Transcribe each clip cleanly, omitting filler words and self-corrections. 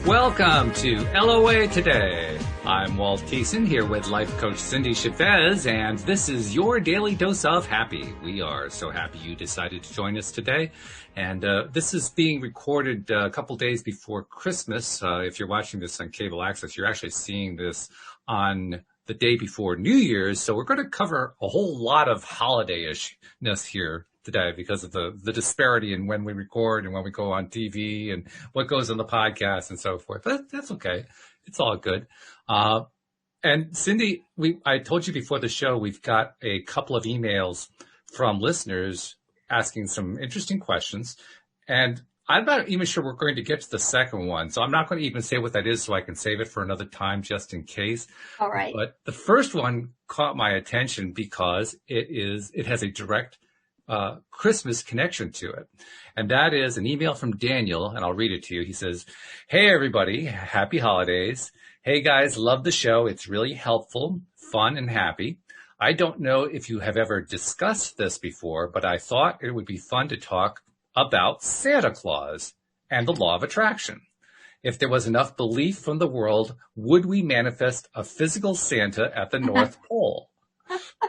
Welcome to LOA Today. I'm Walt Thiessen here with life coach Cindy Chavez, and this is your daily dose of happy. We are so happy you decided to join us today. And this is being recorded a couple days before Christmas. If you're watching this on cable access, you're actually seeing this on the day before New Year's. So we're going to cover a whole lot of holiday-ishness here today because of the disparity in when we record and when we go on TV and what goes on the podcast and so forth. But that's okay. It's all good. And Cindy, I told you before the show, we've got a couple of emails from listeners asking some interesting questions. And I'm not even sure we're going to get to the second one. So I'm not going to even say what that is so I can save it for another time just in case. All right. But the first one caught my attention because it has a direct Christmas connection to it. And that is an email from Daniel, and I'll read it to you. He says, "Hey, everybody. Happy holidays. Hey, guys. Love the show. It's really helpful, fun, and happy. I don't know if you have ever discussed this before, but I thought it would be fun to talk about Santa Claus and the law of attraction. If there was enough belief from the world, would we manifest a physical Santa at the North Pole?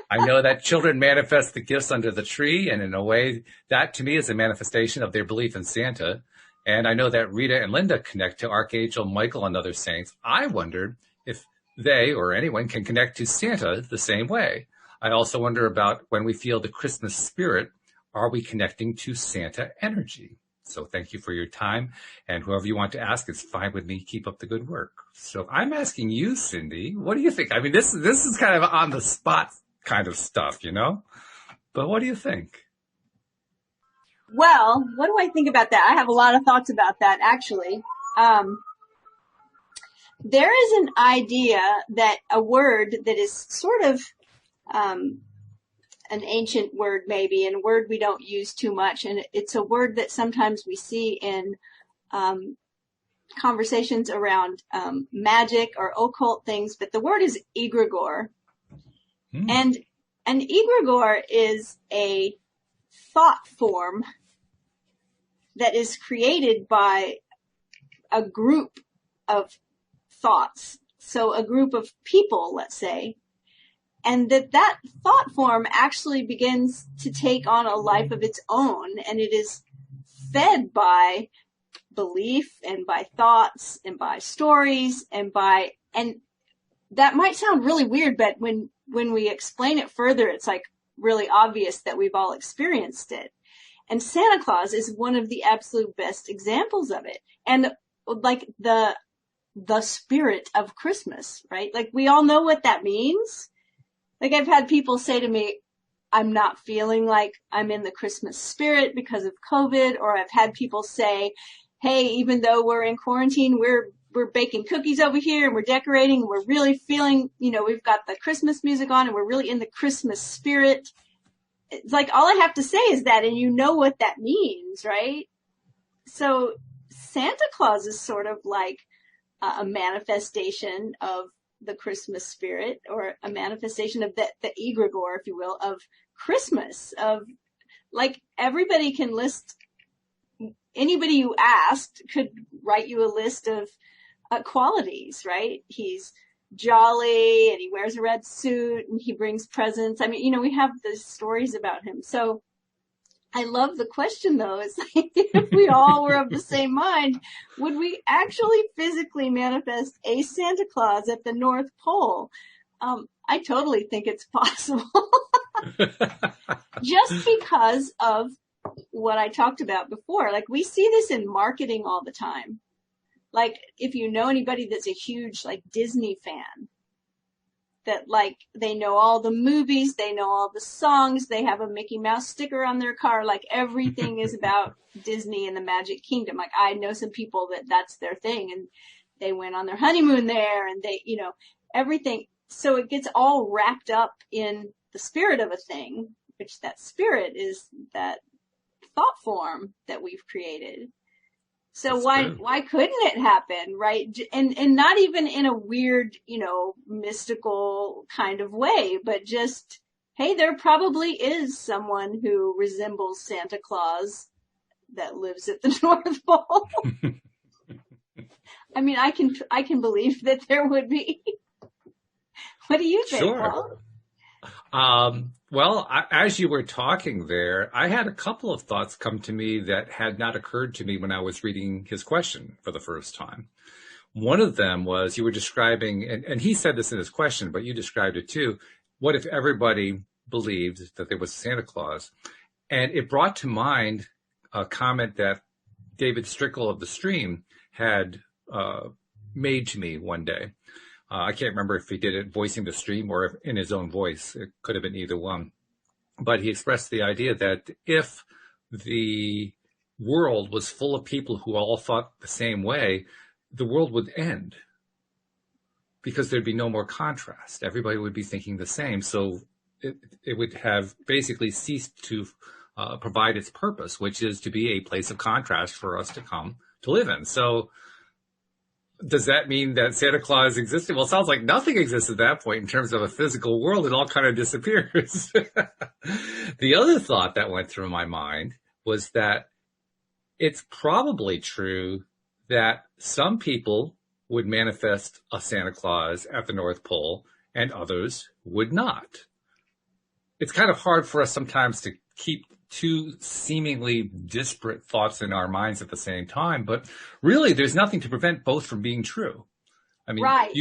I know that children manifest the gifts under the tree, and in a way, that to me is a manifestation of their belief in Santa. And I know that Rita and Linda connect to Archangel Michael and other saints. I wondered if they or anyone can connect to Santa the same way. I also wonder about when we feel the Christmas spirit, are we connecting to Santa energy? So thank you for your time. And whoever you want to ask, it's fine with me. Keep up the good work." So I'm asking you, Cindy, what do you think? I mean, this is kind of on the spot kind of stuff, you know? But what do you think? Well, what do I think about that? I have a lot of thoughts about that, actually. There is an idea that a word that is sort of an ancient word maybe, and a word we don't use too much, and it's a word that sometimes we see in conversations around magic or occult things, but the word is egregore. And an egregore is a thought form that is created by a group of thoughts. So a group of people, let's say, and that thought form actually begins to take on a life of its own, and it is fed by belief and by thoughts and by stories and that might sound really weird, but when we explain it further, it's like really obvious that we've all experienced it. And Santa Claus is one of the absolute best examples of it. And like the spirit of Christmas, right? Like we all know what that means. Like I've had people say to me, I'm not feeling like I'm in the Christmas spirit because of COVID. Or I've had people say, hey, even though we're in quarantine, we're baking cookies over here and we're decorating and we're really feeling, we've got the Christmas music on and we're really in the Christmas spirit. It's like all I have to say is that, and you know what that means, right? So Santa Claus is sort of like a manifestation of the Christmas spirit, or a manifestation of the egregore, if you will, of Christmas, of like everybody can list, anybody you asked could write you a list of qualities, right? He's jolly and he wears a red suit and he brings presents. I mean, we have the stories about him. So I love the question though. It's like, if we all were of the same mind, would we actually physically manifest a Santa Claus at the North Pole? I totally think it's possible. Just because of what I talked about before. Like we see this in marketing all the time. Like if you know anybody that's a huge like Disney fan, that like they know all the movies, they know all the songs, they have a Mickey Mouse sticker on their car, like everything is about Disney and the Magic Kingdom. Like I know some people that's their thing, and they went on their honeymoon there, and they, everything. So it gets all wrapped up in the spirit of a thing, which that spirit is that thought form that we've created. So why couldn't it happen, right? And not even in a weird, mystical kind of way, but just, hey, there probably is someone who resembles Santa Claus that lives at the North Pole. I mean, I can believe that there would be. What do you think, Sure. Paul? Well, as you were talking there, I had a couple of thoughts come to me that had not occurred to me when I was reading his question for the first time. One of them was you were describing, and he said this in his question, but you described it too. What if everybody believed that there was Santa Claus? And it brought to mind a comment that David Strickle of the Stream had made to me one day. I can't remember if he did it voicing the stream or if in his own voice. It could have been either one. But he expressed the idea that if the world was full of people who all thought the same way, the world would end because there'd be no more contrast. Everybody would be thinking the same. So it would have basically ceased to provide its purpose, which is to be a place of contrast for us to come to live in. So does that mean that Santa Claus existed? Well, it sounds like nothing exists at that point in terms of a physical world. It all kind of disappears. The other thought that went through my mind was that it's probably true that some people would manifest a Santa Claus at the North Pole and others would not. It's kind of hard for us sometimes to keep two seemingly disparate thoughts in our minds at the same time, but really there's nothing to prevent both from being true. I mean, Right.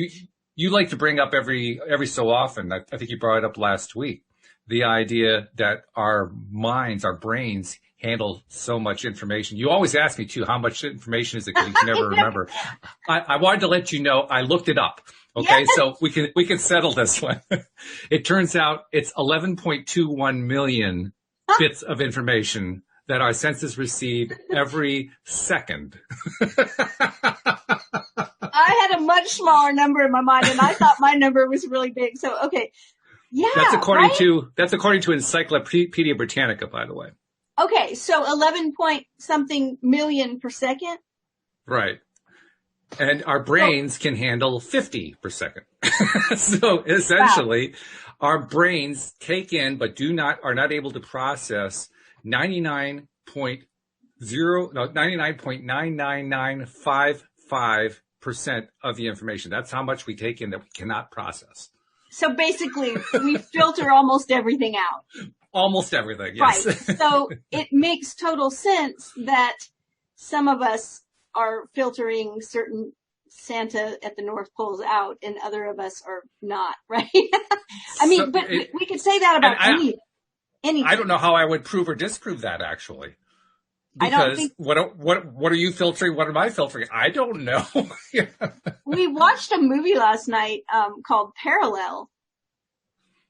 you like to bring up every so often, I think you brought it up last week, the idea that our minds, our brains handle so much information. You always ask me too, how much information is it? Because you can never remember. I wanted to let you know, I looked it up. Okay. Yes. So we can settle this one. It turns out it's 11.21 million bits of information that our senses receive every second. I had a much smaller number in my mind, and I thought my number was really big. So, okay. Yeah. That's according right? to Encyclopedia Britannica, by the way. Okay. So 11 point something million per second. Right. And our brains can handle 50 per second. So essentially, our brains take in, but are not able to process 99.99955% of the information. That's how much we take in that we cannot process. So basically, we filter almost everything out. Almost everything, yes. Right. So it makes total sense that some of us are filtering certain Santa at the North Poles out and other of us are not, right? I mean, but we could say that about anything. I don't know how I would prove or disprove that, actually. I don't Because think what are you filtering? What am I filtering? I don't know. we watched a movie last night called Parallel,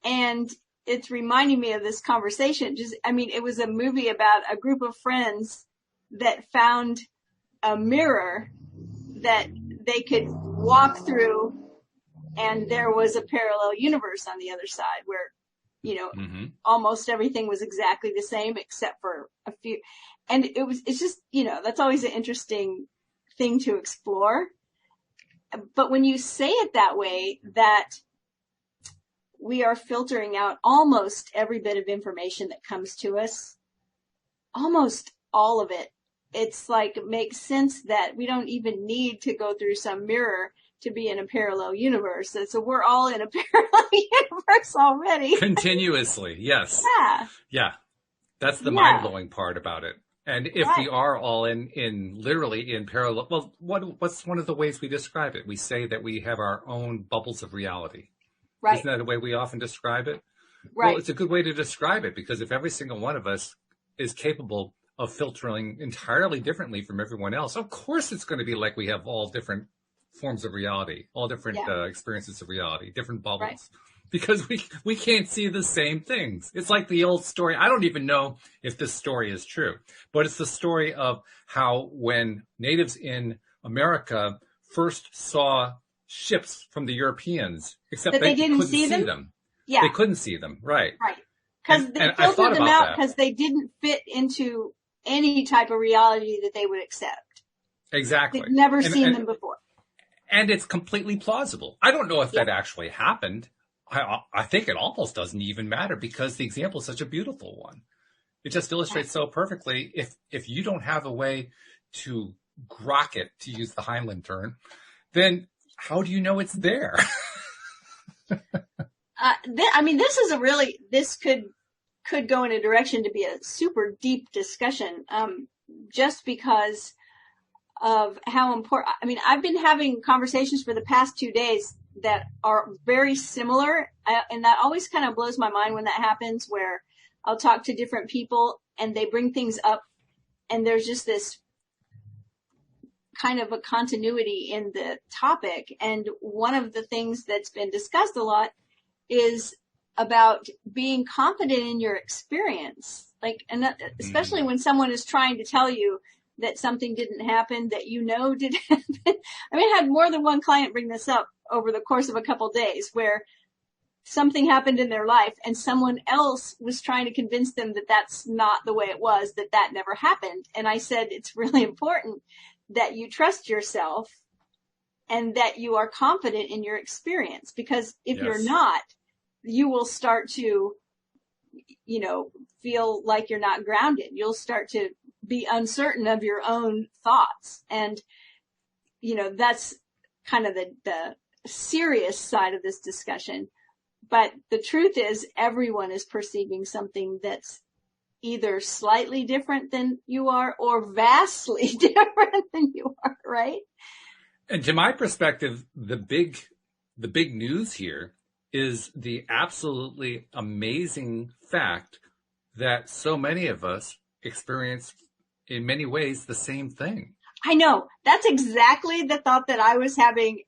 and it's reminding me of this conversation. It was a movie about a group of friends that found a mirror that they could walk through, and there was a parallel universe on the other side where, almost everything was exactly the same except for a few. And it's just, that's always an interesting thing to explore. But when you say it that way, that we are filtering out almost every bit of information that comes to us, almost all of it, it's like, it makes sense that we don't even need to go through some mirror to be in a parallel universe. So we're all in a parallel universe already. Continuously, yes. Yeah. That's the mind-blowing part about it. And if we are all literally in parallel, well, what's one of the ways we describe it? We say that we have our own bubbles of reality. Right. Isn't that the way we often describe it? Right. Well, it's a good way to describe it, because if every single one of us is capable of filtering entirely differently from everyone else, of course it's going to be like we have all different forms of reality, all different experiences of reality, different bubbles. Right. Because we can't see the same things. It's like the old story. I don't even know if this story is true, but it's the story of how when natives in America first saw ships from the Europeans, except they couldn't see them. Yeah. They couldn't see them. Right. Right. Because they filtered them out because they didn't fit into any type of reality that they would accept. Exactly. They'd never seen them before. And it's completely plausible. I don't know if that actually happened. I think it almost doesn't even matter, because the example is such a beautiful one. It just illustrates so perfectly. If you don't have a way to grok it, to use the Heinlein term, then how do you know it's there? This is this could go in a direction to be a super deep discussion, just because of how important. I mean, I've been having conversations for the past 2 days that are very similar, and that always kind of blows my mind when that happens, where I'll talk to different people and they bring things up, and there's just this kind of a continuity in the topic. And one of the things that's been discussed a lot is about being confident in your experience. Like, and that, especially when someone is trying to tell you that something didn't happen that did happen. I mean, I had more than one client bring this up over the course of a couple of days, where something happened in their life and someone else was trying to convince them that that's not the way it was, that never happened. And I said, it's really important that you trust yourself and that you are confident in your experience, because if you're not, you will start to, feel like you're not grounded. You'll start to be uncertain of your own thoughts. And, that's kind of the serious side of this discussion. But the truth is, everyone is perceiving something that's either slightly different than you are or vastly different than you are, right? And to my perspective, the big news here is the absolutely amazing fact that so many of us experience in many ways the same thing. I know. That's exactly the thought that I was having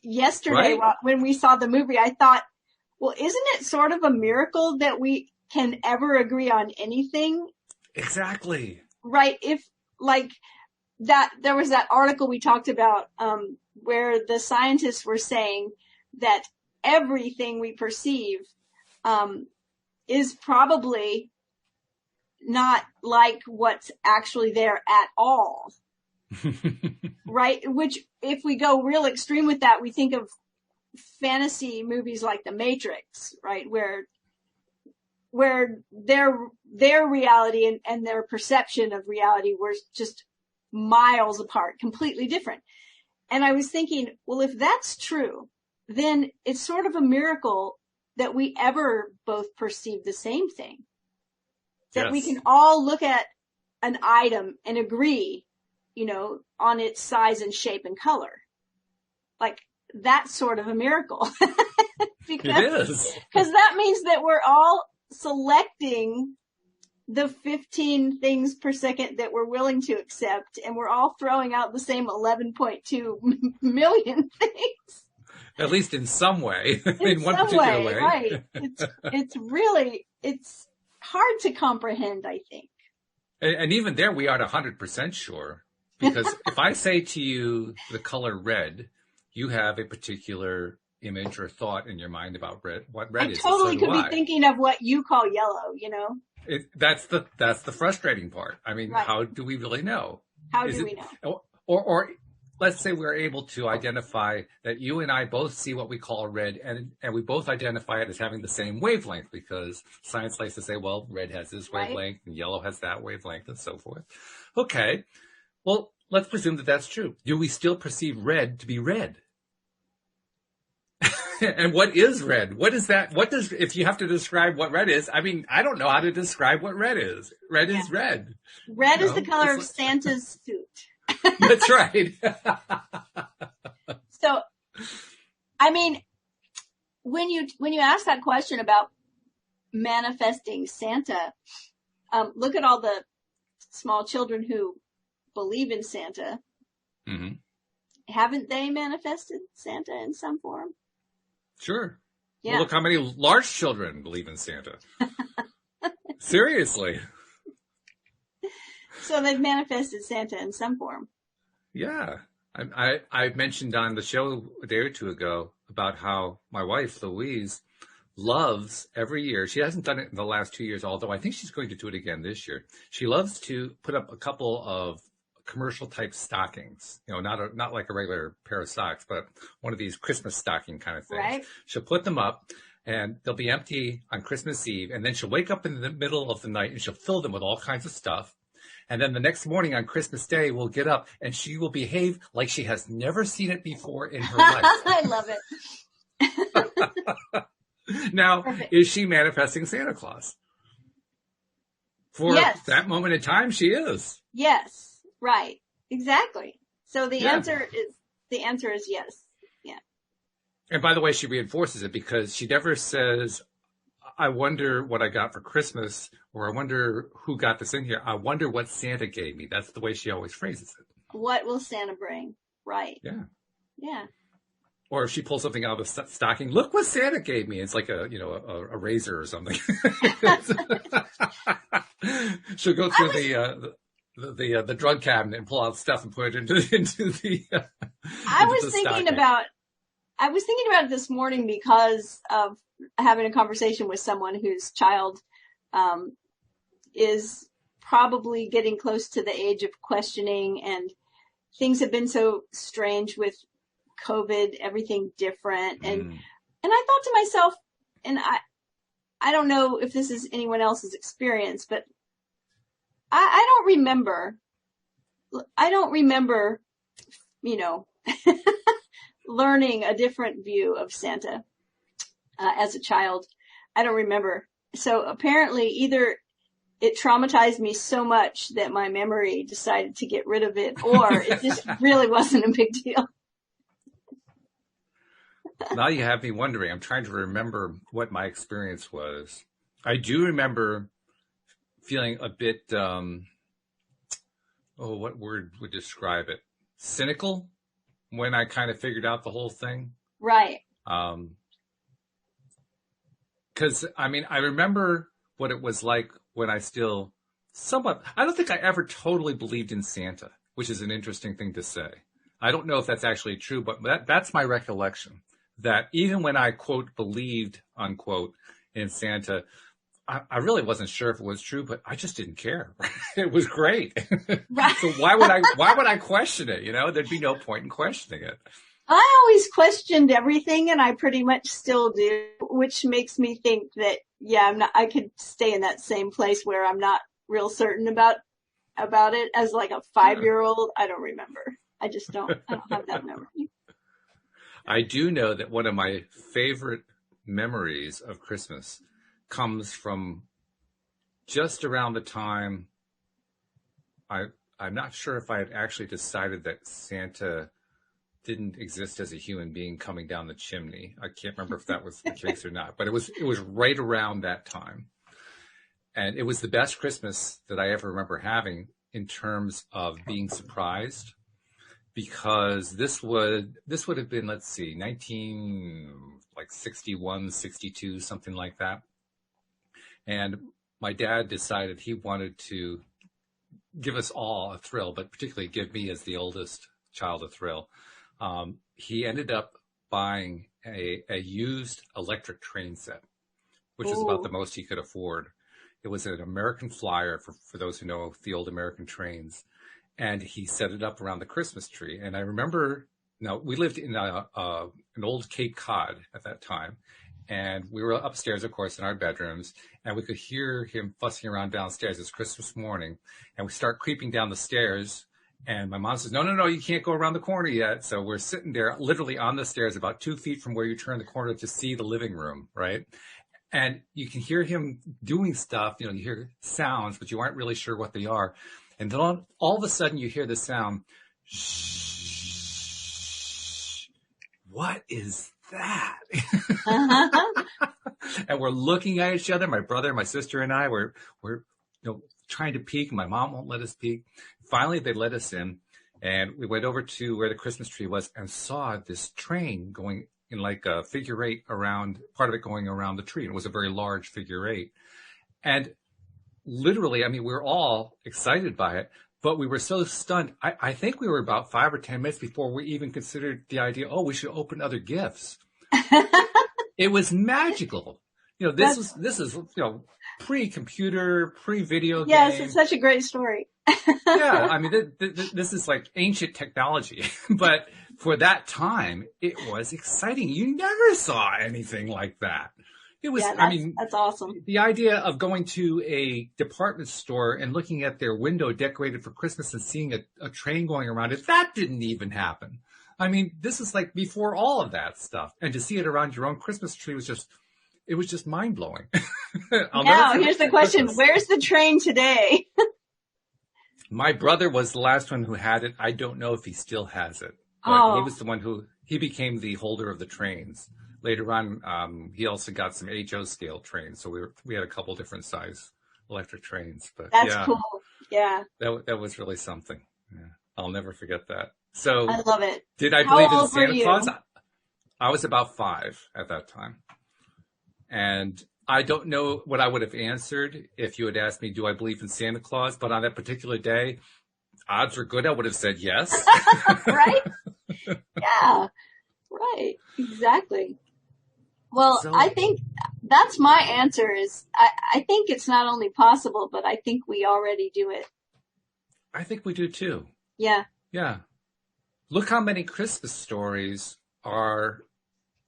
yesterday, right? When we saw the movie. I thought, well, isn't it sort of a miracle that we can ever agree on anything? Exactly. Right. If like that, there was that article we talked about, where the scientists were saying that everything we perceive, is probably not like what's actually there at all. Right? Which, if we go real extreme with that, we think of fantasy movies like The Matrix, right? Where their reality and their perception of reality were just miles apart, completely different. And I was thinking, well, if that's true, then it's sort of a miracle that we ever both perceive the same thing. That we can all look at an item and agree, on its size and shape and color. Like, that's sort of a miracle. It is. Because that means that we're all selecting the 15 things per second that we're willing to accept, and we're all throwing out the same 11.2 million things. At least in some way. In one particular way. Right. It's hard to comprehend, I think. And even there, we aren't 100% sure. Because if I say to you the color red, you have a particular image or thought in your mind about red, what red is. I totally could be thinking of what you call yellow, That's the frustrating part. I mean, How do we really know? How do we know? Or let's say we're able to identify that you and I both see what we call red, and we both identify it as having the same wavelength, because science likes to say, well, red has this wavelength and yellow has that wavelength and so forth. Okay. Well, let's presume that that's true. Do we still perceive red to be red? And what is red? What is that? If you have to describe what red is, I mean, I don't know how to describe what red is. Red is red. Red is the color of Santa's suit. That's right. So, I mean, when you ask that question about manifesting Santa, look at all the small children who believe in Santa. Mm-hmm. Haven't they manifested Santa in some form? Sure. Yeah. Well, look how many large children believe in Santa. Seriously. So they've manifested Santa in some form. Yeah. I mentioned on the show a day or two ago about how my wife, Louise, loves every year. She hasn't done it in the last 2 years, although I think she's going to do it again this year. She loves to put up a couple of commercial type stockings, not like a regular pair of socks, but one of these Christmas stocking kind of things. Right. She'll put them up and they'll be empty on Christmas Eve. And then she'll wake up in the middle of the night and she'll fill them with all kinds of stuff. And then the next morning on Christmas Day, we'll get up and she will behave like she has never seen it before in her life. I love it. Now, Perfect. is she manifesting Santa Claus? For Yes. that moment in time, she is. Yes. Right. Exactly. So the Yeah. answer is yes. Yeah. And by the way, she reinforces it because she never says, I wonder what I got for Christmas, or I wonder who got this in here. I wonder what Santa gave me. That's the way she always phrases it. What will Santa bring? Right. Yeah. Yeah. Or if she pulls something out of the stocking, look what Santa gave me. It's like a razor or something. She'll go through the drug cabinet and pull out stuff and put it into the. I was thinking about it this morning because of having a conversation with someone whose child is probably getting close to the age of questioning, and things have been so strange with COVID, everything different. And I thought to myself, and I don't know if this is anyone else's experience, but I don't remember, learning a different view of Santa as a child. I don't remember. So apparently either it traumatized me so much that my memory decided to get rid of it, or it just really wasn't a big deal. Now you have me wondering. I'm trying to remember what my experience was. I do remember feeling a bit, what word would describe it? Cynical when I kind of figured out the whole thing. Right. Because, I remember what it was like when I still I don't think I ever totally believed in Santa, which is an interesting thing to say. I don't know if that's actually true, but that's my recollection. That even when I, quote, believed, unquote, in Santa, I really wasn't sure if it was true, but I just didn't care. It was great. Right. So why would I question it? There'd be no point in questioning it. I always questioned everything, and I pretty much still do, which makes me think that, I could stay in that same place where I'm not real certain about it as like a 5-year-old. I don't remember. I don't have that memory. I do know that one of my favorite memories of Christmas comes from just around the time I'm not sure if I had actually decided that Santa didn't exist as a human being coming down the chimney. I can't remember if that was the case or not, but it was right around that time. And it was the best Christmas that I ever remember having in terms of being surprised, because this would have been, let's see, 61, 62, something like that. And my dad decided he wanted to give us all a thrill, but particularly give me as the oldest child a thrill. He ended up buying a used electric train set, which is about the most he could afford. It was an American Flyer, for those who know the old American trains. And he set it up around the Christmas tree. And I remember, we lived in an old Cape Cod at that time. And we were upstairs, of course, in our bedrooms. And we could hear him fussing around downstairs. It's Christmas morning. And we start creeping down the stairs. And my mom says, no, you can't go around the corner yet. So we're sitting there literally on the stairs about 2 feet from where you turn the corner to see the living room, right? And you can hear him doing stuff. You hear sounds, but you aren't really sure what they are. And then all of a sudden you hear the sound, shh, what is that? And we're looking at each other, my brother, my sister, and I, we're trying to peek. My mom won't let us peek. Finally, they let us in, and we went over to where the Christmas tree was and saw this train going in like a figure eight around, part of it going around the tree. It was a very large figure eight. And literally, we were all excited by it, but we were so stunned. I think we were about 5 or 10 minutes before we even considered the idea, we should open other gifts. It was magical. This is pre-computer, pre-video game. Yes, it's such a great story. Yeah, this is like ancient technology, but for that time, it was exciting. You never saw anything like that. It was, Yeah, I mean, that's awesome. the idea of going to a department store and looking at their window decorated for Christmas and seeing a train going around it, that didn't even happen. I mean, this is like before all of that stuff. And to see it around your own Christmas tree was just mind blowing. Now, here's the question. Christmas. Where's the train today? My brother was the last one who had it. I don't know if he still has it. But he was the one he became the holder of the trains. Later on, he also got some HO scale trains. So we had a couple different size electric trains. But that's cool. Yeah. That was really something. Yeah. I'll never forget that. So I love it. Did I believe in Santa Claus? I was about 5 at that time. And I don't know what I would have answered if you had asked me, do I believe in Santa Claus? But on that particular day, odds were good. I would have said yes. Right? Yeah. Right. Exactly. Well, so, I think that's my answer is I think it's not only possible, but I think we already do it. I think we do too. Yeah. Yeah. Look how many Christmas stories are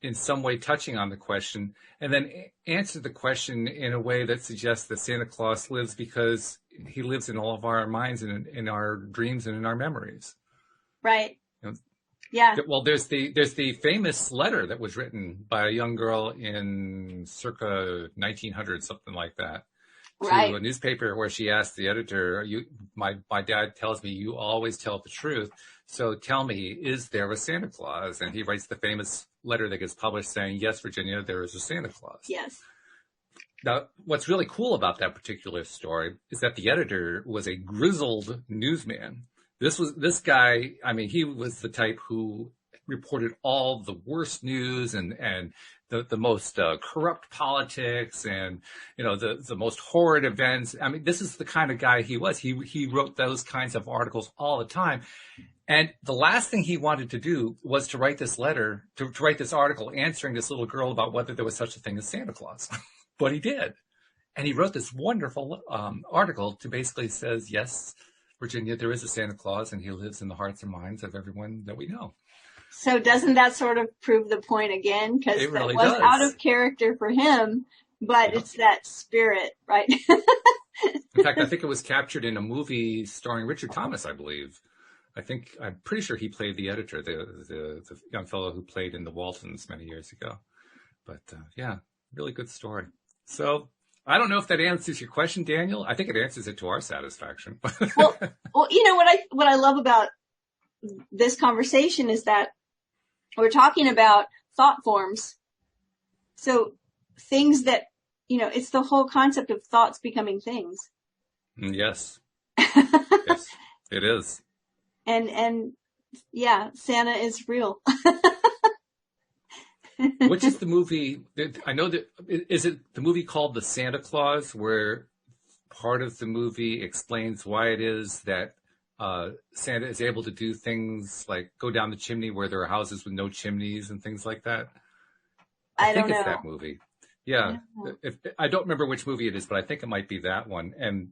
in some way touching on the question and then answer the question in a way that suggests that Santa Claus lives because he lives in all of our minds and in our dreams and in our memories. Right. Yeah. Well, there's the famous letter that was written by a young girl in circa 1900, something like that, to a newspaper where she asked the editor, my dad tells me you always tell the truth. So tell me, is there a Santa Claus? And he writes the famous letter that gets published saying, yes, Virginia, there is a Santa Claus. Yes. Now, what's really cool about that particular story is that the editor was a grizzled newsman. This guy, I mean, he was the type who reported all the worst news and the most corrupt politics and, the most horrid events. I mean, this is the kind of guy he was. He wrote those kinds of articles all the time. And the last thing he wanted to do was to write this letter, to write this article answering this little girl about whether there was such a thing as Santa Claus. But he did. And he wrote this wonderful article to basically says, yes, Virginia, there is a Santa Claus, and he lives in the hearts and minds of everyone that we know. So doesn't that sort of prove the point again? Because it really was out of character for him, but it's that spirit, right? In fact, I think it was captured in a movie starring Richard Thomas, I believe. I'm pretty sure he played the editor, the young fellow who played in The Waltons many years ago. But yeah, really good story. So I don't know if that answers your question, Daniel. I think it answers it to our satisfaction. well, what I love about this conversation is that we're talking about thought forms. So things that, it's the whole concept of thoughts becoming things. Yes. Yes, it is. And yeah, Santa is real. Which is the movie? I know that is it the movie called The Santa Claus, where part of the movie explains why it is that Santa is able to do things like go down the chimney where there are houses with no chimneys and things like that. I think it's that movie. Yeah, I don't remember which movie it is, but I think it might be that one. And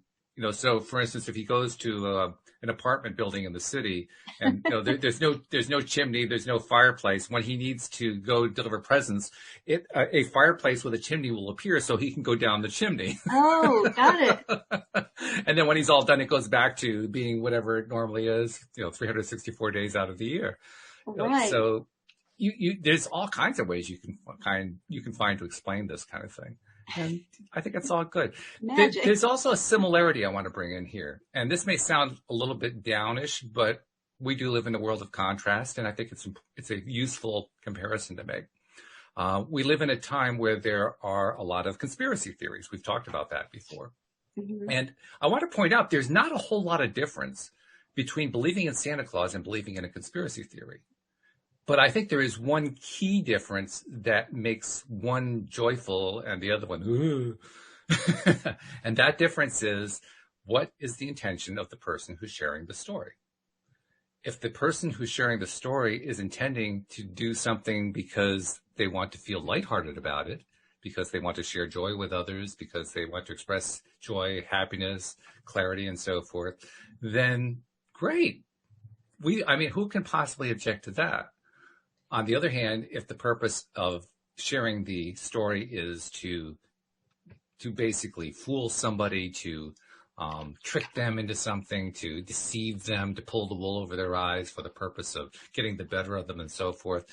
so for instance, if he goes to an apartment building in the city, and there's no chimney, there's no fireplace. When he needs to go deliver presents, a fireplace with a chimney will appear, so he can go down the chimney. Oh, got it. And then when he's all done, it goes back to being whatever it normally is, 364 days out of the year. Right. So there's all kinds of ways you can find to explain this kind of thing. And I think it's all good. There's also a similarity I want to bring in here. And this may sound a little bit downish, but we do live in a world of contrast, and I think it's a useful comparison to make. We live in a time where there are a lot of conspiracy theories. We've talked about that before. Mm-hmm. And I want to point out there's not a whole lot of difference between believing in Santa Claus and believing in a conspiracy theory. But I think there is one key difference that makes one joyful and the other one, ooh. And that difference is, what is the intention of the person who's sharing the story? If the person who's sharing the story is intending to do something because they want to feel lighthearted about it, because they want to share joy with others, because they want to express joy, happiness, clarity, and so forth, then great. Who can possibly object to that? On the other hand, if the purpose of sharing the story is to basically fool somebody, to trick them into something, to deceive them, to pull the wool over their eyes for the purpose of getting the better of them and so forth.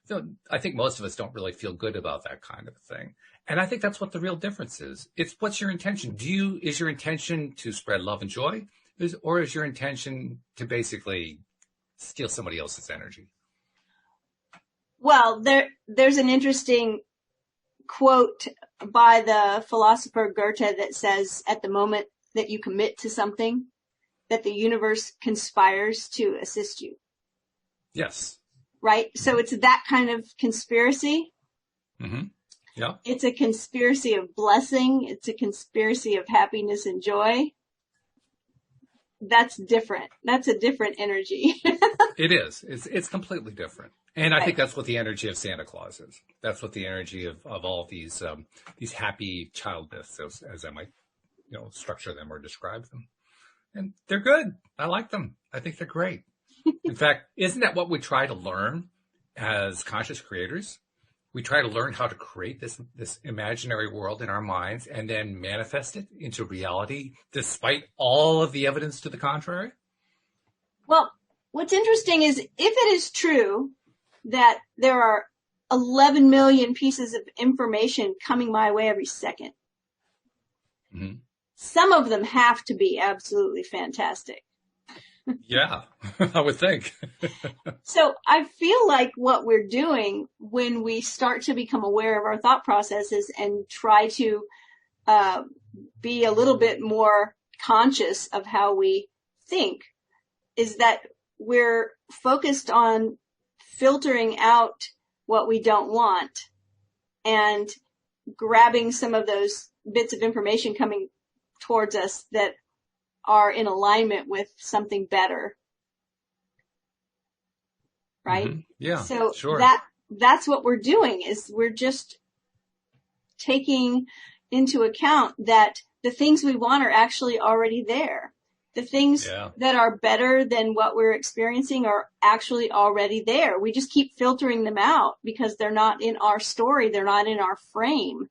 So I think most of us don't really feel good about that kind of thing. And I think that's what the real difference is. It's what's your intention? Is your intention to spread love and joy? Or is your intention to basically steal somebody else's energy? Well, there's an interesting quote by the philosopher Goethe that says, at the moment that you commit to something, that the universe conspires to assist you. Yes. Right? So it's that kind of conspiracy. Mm-hmm. Yeah. It's a conspiracy of blessing. It's a conspiracy of happiness and joy. That's different. That's a different energy. It is. It's completely different. And I think that's what the energy of Santa Claus is. That's what the energy of all these happy child myths, as I might, structure them or describe them. And they're good. I like them. I think they're great. In fact, isn't that what we try to learn as conscious creators? We try to learn how to create this imaginary world in our minds and then manifest it into reality, despite all of the evidence to the contrary. Well, what's interesting is if it is true that there are 11 million pieces of information coming my way every second, mm-hmm. Some of them have to be absolutely fantastic. Yeah, I would think. So I feel like what we're doing when we start to become aware of our thought processes and try to be a little bit more conscious of how we think is that we're focused on filtering out what we don't want and grabbing some of those bits of information coming towards us that are in alignment with something better. Right? Mm-hmm. Yeah. So sure. that's what we're doing is we're just taking into account that the things we want are actually already there. The things that are better than what we're experiencing are actually already there. We just keep filtering them out because they're not in our story. They're not in our frame.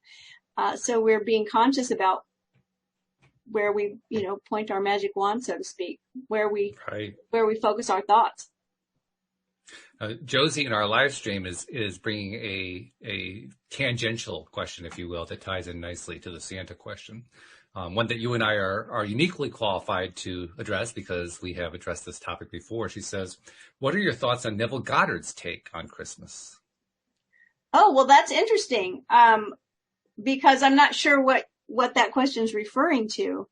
So we're being conscious about where we, point our magic wand, so to speak, where we focus our thoughts. Josie in our live stream is bringing a tangential question, if you will, that ties in nicely to the Santa question. One that you and I are uniquely qualified to address because we have addressed this topic before. She says, what are your thoughts on Neville Goddard's take on Christmas? Oh, well, that's interesting. Because I'm not sure what that question is referring to.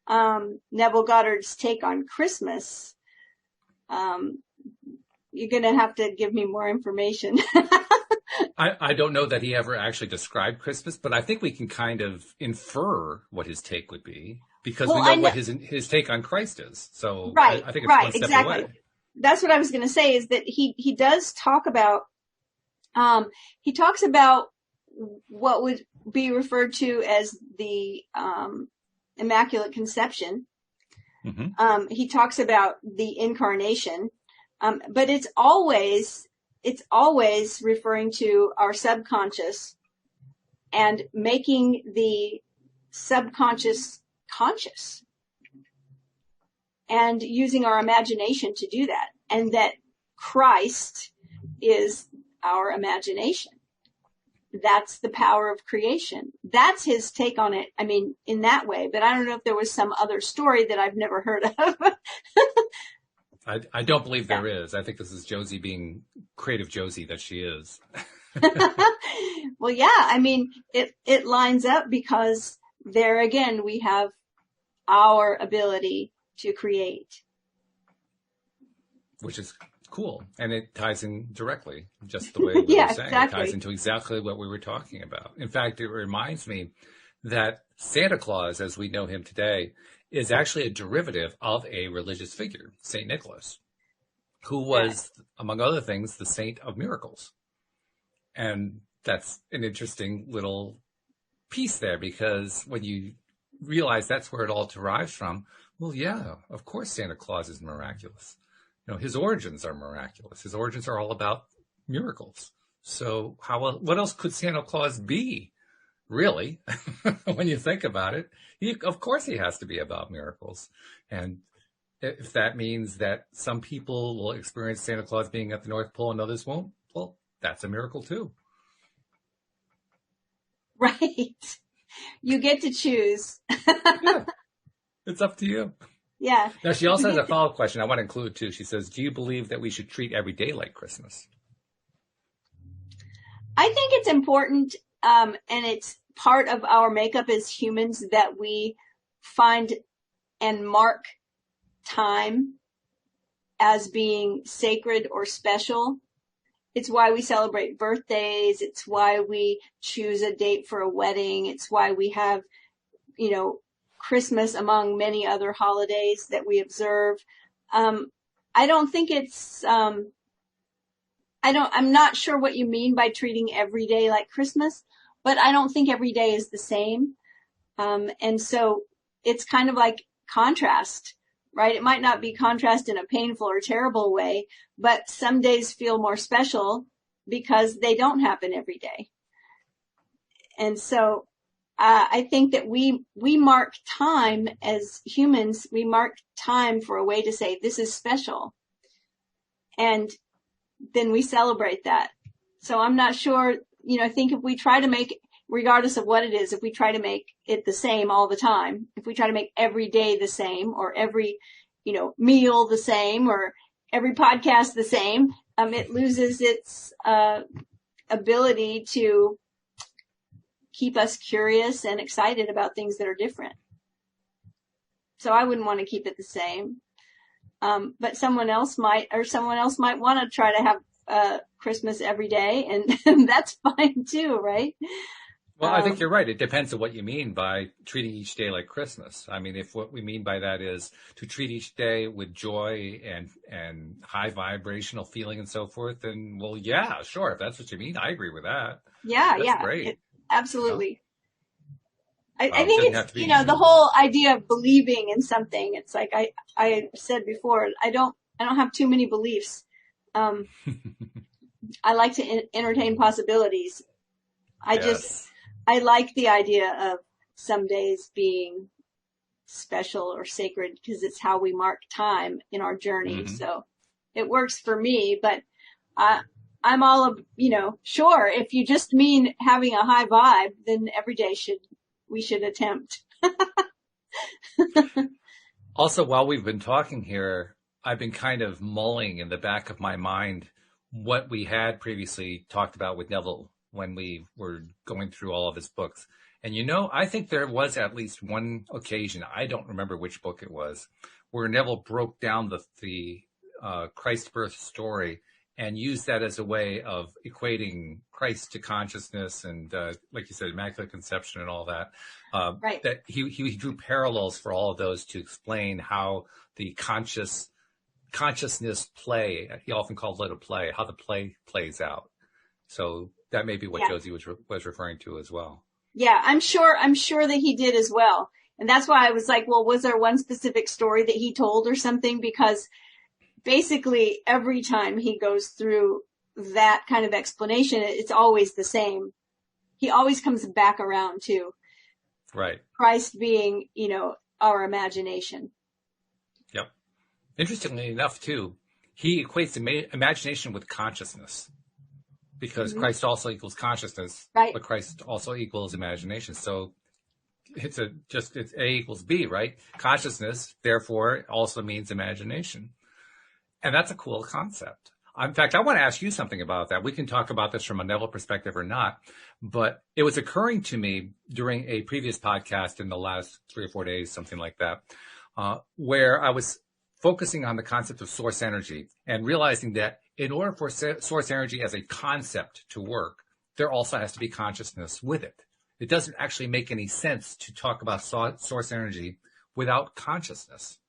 Neville Goddard's take on Christmas. You're going to have to give me more information. I don't know that he ever actually described Christmas, but I think we can kind of infer what his take would be because we know what his take on Christ is. So right, I think it's one step exactly. away. That's what I was going to say is that he does talk about, he talks about what would be referred to as the Immaculate Conception. Mm-hmm. He talks about the incarnation, but it's always referring to our subconscious and making the subconscious conscious and using our imagination to do that. And that Christ is our imagination. That's the power of creation. That's his take on it. I mean, in that way, but I don't know if there was some other story that I've never heard of. I don't believe there is. I think this is Josie being creative Josie that she is. Well, yeah, I mean, it lines up because there again, we have our ability to create. Which is cool. And it ties in directly, just the way we were saying. Exactly. It ties into exactly what we were talking about. In fact, it reminds me that Santa Claus, as we know him today, is actually a derivative of a religious figure, St. Nicholas, who was, among other things, the saint of miracles. And that's an interesting little piece there because when you realize that's where it all derives from, well, yeah, of course Santa Claus is miraculous. His origins are miraculous. His origins are all about miracles. So what else could Santa Claus be, really, when you think about it? Of course he has to be about miracles. And if that means that some people will experience Santa Claus being at the North Pole and others won't, well, that's a miracle too. Right. You get to choose. Yeah. It's up to you. Yeah. Now, she also has a follow-up question I want to include too. She says, do you believe that we should treat every day like Christmas? I think it's important, and it's part of our makeup as humans that we find and mark time as being sacred or special. It's why we celebrate birthdays. It's why we choose a date for a wedding. It's why we have, Christmas among many other holidays that we observe. I don't think it's, I'm not sure what you mean by treating every day like Christmas, but I don't think every day is the same. And so it's kind of like contrast, right? It might not be contrast in a painful or terrible way, but some days feel more special because they don't happen every day. And so I think that we mark time as humans. We mark time for a way to say this is special. And then we celebrate that. So I'm not sure, I think if we try to make, regardless of what it is, if we try to make it the same all the time, if we try to make every day the same or every, meal the same or every podcast the same, it loses its ability to keep us curious and excited about things that are different. So I wouldn't want to keep it the same. But someone else might want to try to have Christmas every day, and that's fine too, right? Well, I think you're right. It depends on what you mean by treating each day like Christmas. I mean, if what we mean by that is to treat each day with joy and high vibrational feeling and so forth, then, well, yeah, sure. If that's what you mean, I agree with that. Yeah, that's great. Absolutely. I think it's, the whole idea of believing in something. It's like I said before, I don't have too many beliefs. I like to entertain possibilities. I like the idea of some days being special or sacred because it's how we mark time in our journey. Mm-hmm. So it works for me, but I'm all, sure. If you just mean having a high vibe, then every day we should attempt. Also, while we've been talking here, I've been kind of mulling in the back of my mind what we had previously talked about with Neville when we were going through all of his books. And, I think there was at least one occasion, I don't remember which book it was, where Neville broke down the Christ birth story and used that as a way of equating Christ to consciousness and, like you said, Immaculate Conception and all that. Right. That he drew parallels for all of those to explain how the consciousness play, he often called it a play, how the play plays out. So that may be what Josie was referring to as well. Yeah, I'm sure that he did as well. And that's why I was like, well, was there one specific story that he told or something? Because basically every time he goes through that kind of explanation, it's always the same. He always comes back around to right. Christ being, our imagination. Yep. Interestingly enough, too, he equates imagination with consciousness because mm-hmm. Christ also equals consciousness, right. But Christ also equals imagination. So it's A equals B, right? Consciousness, therefore, also means imagination. And that's a cool concept. In fact, I want to ask you something about that. We can talk about this from a Neville perspective or not, but it was occurring to me during a previous podcast in the last 3 or 4 days, something like that, where I was focusing on the concept of source energy and realizing that in order for source energy as a concept to work, there also has to be consciousness with it. It doesn't actually make any sense to talk about source energy without consciousness.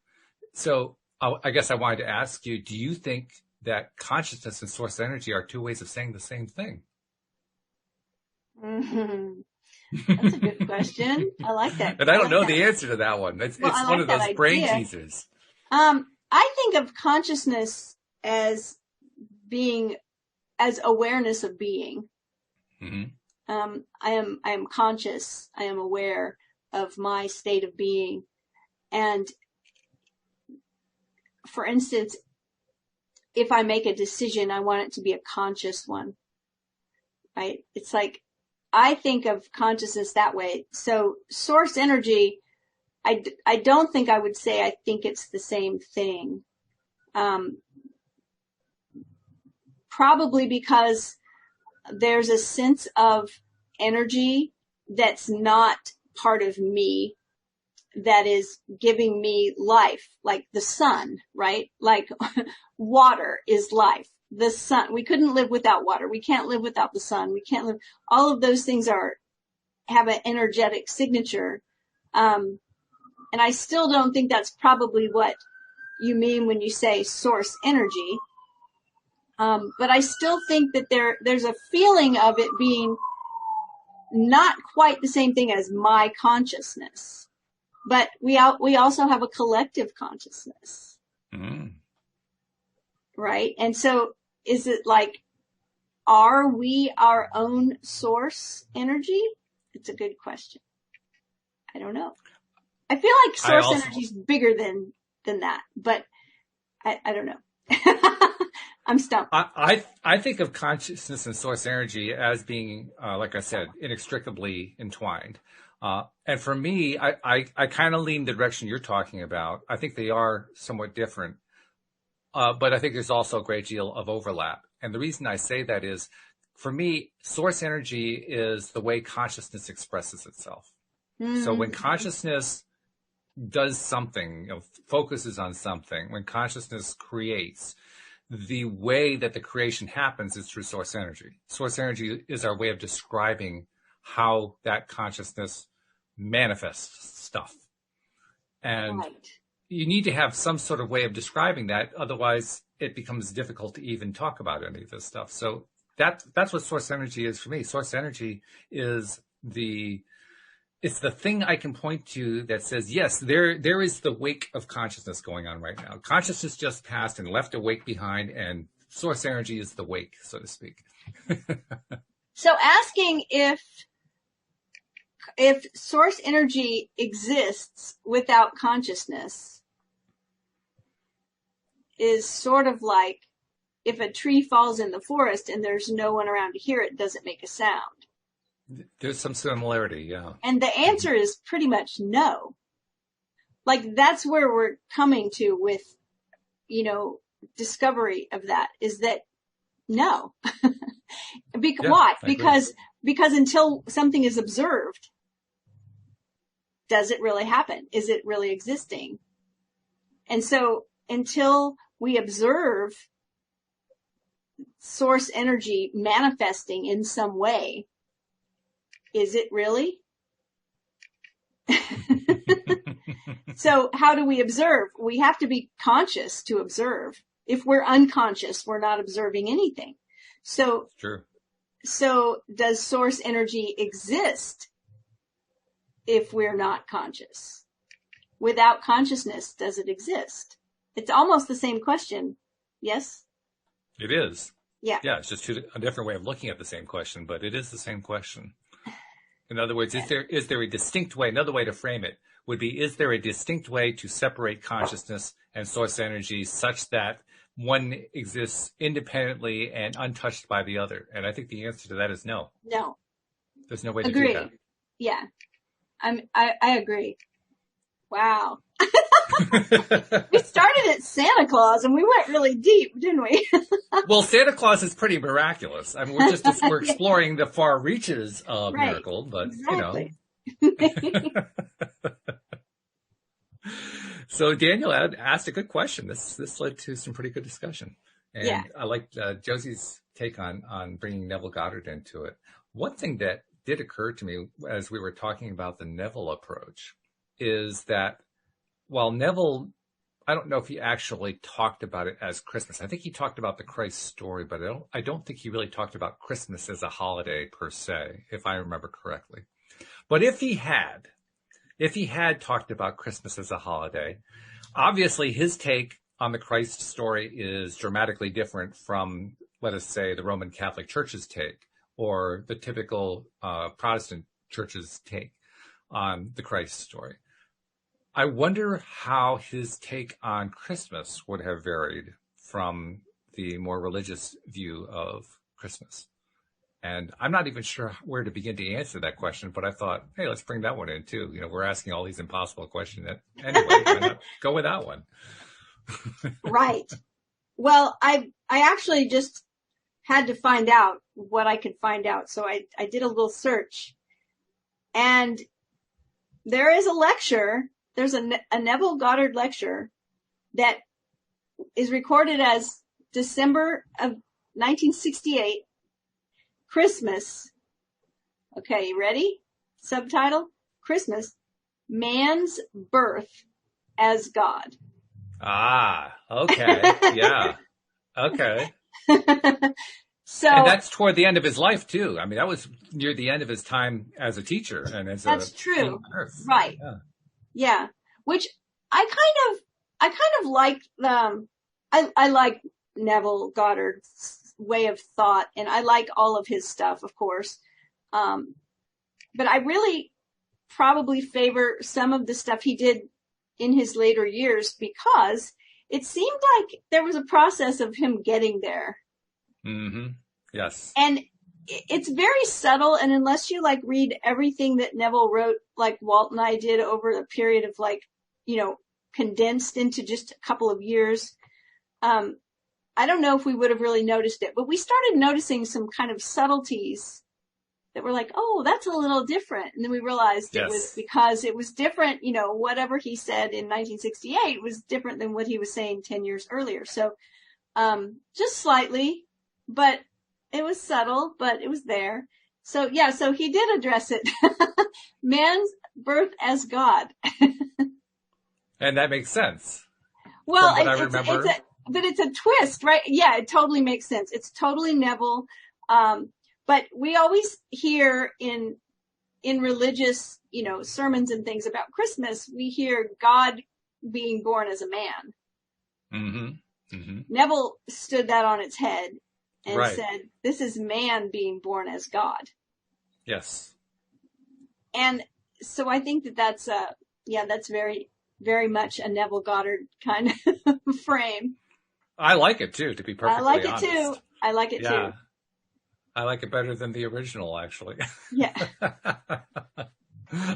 So I guess I wanted to ask you, do you think that consciousness and source energy are two ways of saying the same thing? Mm-hmm. That's a good question. I like that. And I don't know the answer to that one. It's one of those brain teasers. I think of consciousness as being as awareness of being. Mm-hmm. I am conscious. I am aware of my state of being. And for instance, if I make a decision, I want it to be a conscious one, right? It's like, I think of consciousness that way. So source energy, I don't think I would say I think it's the same thing. Probably because there's a sense of energy that's not part of me that is giving me life, like the sun, right? Like water is life. The sun, we couldn't live without water. We can't live without the sun. We can't live. All of those things have an energetic signature. And I still don't think that's probably what you mean when you say source energy. But I still think that there's a feeling of it being not quite the same thing as my consciousness, but we also have a collective consciousness, right? And so, is it like, are we our own source energy? It's a good question. I don't know. I feel like source energy is bigger than that, but I don't know. I'm stumped. I think of consciousness and source energy as being, like I said, inextricably entwined. And for me, I kind of lean the direction you're talking about. I think they are somewhat different. But I think there's also a great deal of overlap. And the reason I say that is, for me, source energy is the way consciousness expresses itself. So when consciousness does something, focuses on something, when consciousness creates, the way that the creation happens is through source energy. Source energy is our way of describing how that consciousness manifests stuff. And you need to have some sort of way of describing that. Otherwise, it becomes difficult to even talk about any of this stuff. So that's what source energy is for me. Source energy is it's the thing I can point to that says, yes, there is the wake of consciousness going on right now. Consciousness just passed and left a wake behind, and source energy is the wake, so to speak. So asking if source energy exists without consciousness is sort of like if a tree falls in the forest and there's no one around to hear it, does it make a sound? There's some similarity, yeah. And the answer is pretty much no. Like, that's where we're coming to with, discovery of that, is that no. Why? Because until something is observed, does it really happen? Is it really existing? And so until we observe source energy manifesting in some way, is it really? So how do we observe? We have to be conscious to observe. If we're unconscious, we're not observing anything. So, true. So does source energy exist if we're not conscious? Without consciousness, does it exist? It's almost the same question. Yes? It is. Yeah. Yeah, it's just a different way of looking at the same question, but it is the same question. In other words, is there a distinct way? Another way to frame it would be, is there a distinct way to separate consciousness and source energy such that one exists independently and untouched by the other? And I think the answer to that is no. No. There's no way to do that. Yeah. I agree. Wow. We started at Santa Claus and we went really deep, didn't we? Well, Santa Claus is pretty miraculous. I mean, we're exploring the far reaches of miracle, but exactly. So Daniel asked a good question. This led to some pretty good discussion, and I liked Josie's take on bringing Neville Goddard into it. One thing that did occur to me as we were talking about the Neville approach is that while Neville, I don't know if he actually talked about it as Christmas. I think he talked about the Christ story, but I don't think he really talked about Christmas as a holiday per se, if I remember correctly. But if he had talked about Christmas as a holiday, obviously his take on the Christ story is dramatically different from let us say, the Roman Catholic Church's take or the typical Protestant church's take on the Christ story. I wonder how his take on Christmas would have varied from the more religious view of Christmas. And I'm not even sure where to begin to answer that question, but I thought, hey, let's bring that one in too. We're asking all these impossible questions. Anyway, why not go with that one? Right. Well, I actually just had to find out what I could find out. So I did a little search, and there is a lecture. There's a Neville Goddard lecture that is recorded as December of 1968, Christmas. Okay, you ready? Subtitle, Christmas, Man's Birth as God. Ah, okay. Yeah. Okay. So, and that's toward the end of his life too. I mean, that was near the end of his time as a teacher and as that's true. Earth. Right. Yeah. Which I kind of like, I like Neville Goddard's way of thought, and I like all of his stuff, of course. But I really probably favor some of the stuff he did in his later years, because it seemed like there was a process of him getting there. Mm-hmm. Yes. And it's very subtle. And unless you read everything that Neville wrote, like Walt and I did over a period of condensed into just a couple of years, I don't know if we would have really noticed it, but we started noticing some kind of subtleties that were like, oh, that's a little different. And then we realized It was because it was different, whatever he said in 1968 was different than what he was saying 10 years earlier. So, just slightly, but it was subtle, but it was there. So yeah, so he did address it. Man's birth as God. And that makes sense. Well, I remember. But it's a twist, right? Yeah, it totally makes sense. It's totally Neville. But we always hear in religious, sermons and things about Christmas, we hear God being born as a man. Mm-hmm. Mm-hmm. Neville stood that on its head and right. said, this is man being born as God. Yes. And so I think that's very, very much a Neville Goddard kind of frame. I like it too, to be perfectly honest. I like it too. I like it better than the original, actually. Yeah.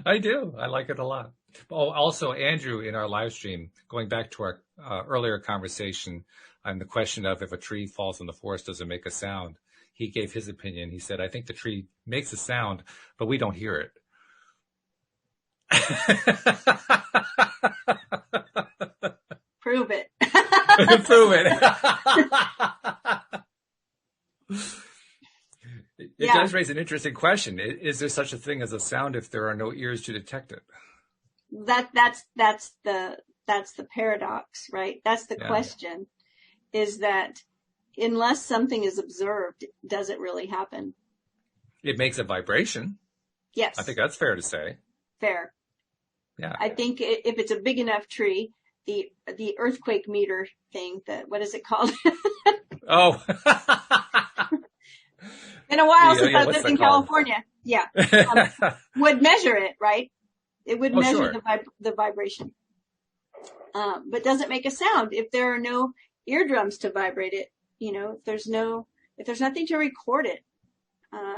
I do. I like it a lot. Oh, also, Andrew, in our live stream, going back to our earlier conversation on the question of if a tree falls in the forest, does it make a sound? He gave his opinion. He said, I think the tree makes a sound, but we don't hear it. Prove it. Prove it. It does raise an interesting question. Is there such a thing as a sound if there are no ears to detect it? That's the paradox, right? That's the question, is that unless something is observed, does it really happen? It makes a vibration. Yes. I think that's fair to say. Fair. Yeah. I think if it's a big enough tree, the earthquake meter thing, what is it called? Oh. Been a while since I lived in California. Yeah. Would measure it, right? It would measure the vibration. But does it make a sound if there are no eardrums to vibrate it? If there's nothing to record it,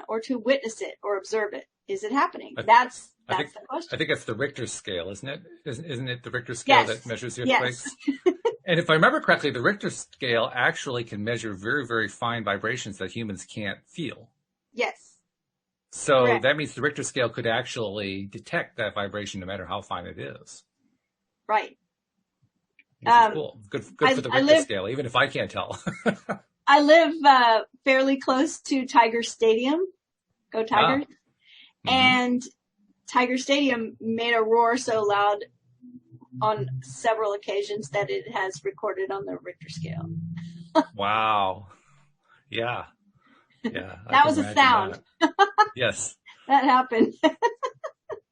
or to witness it or observe it, is it happening? That's the question. I think it's the Richter scale, isn't it? Isn't it the Richter scale that measures the earthquakes? Yes. And if I remember correctly, the Richter scale actually can measure very, very fine vibrations that humans can't feel. Yes. So that means the Richter scale could actually detect that vibration no matter how fine it is. Right. Which is cool. Good for the Richter scale, even if I can't tell. I live fairly close to Tiger Stadium. Go Tigers. Mm-hmm. And Tiger Stadium made a roar so loud on several occasions that it has recorded on the Richter scale. Wow. Yeah. Yeah. That was a sound. Yes. That happened.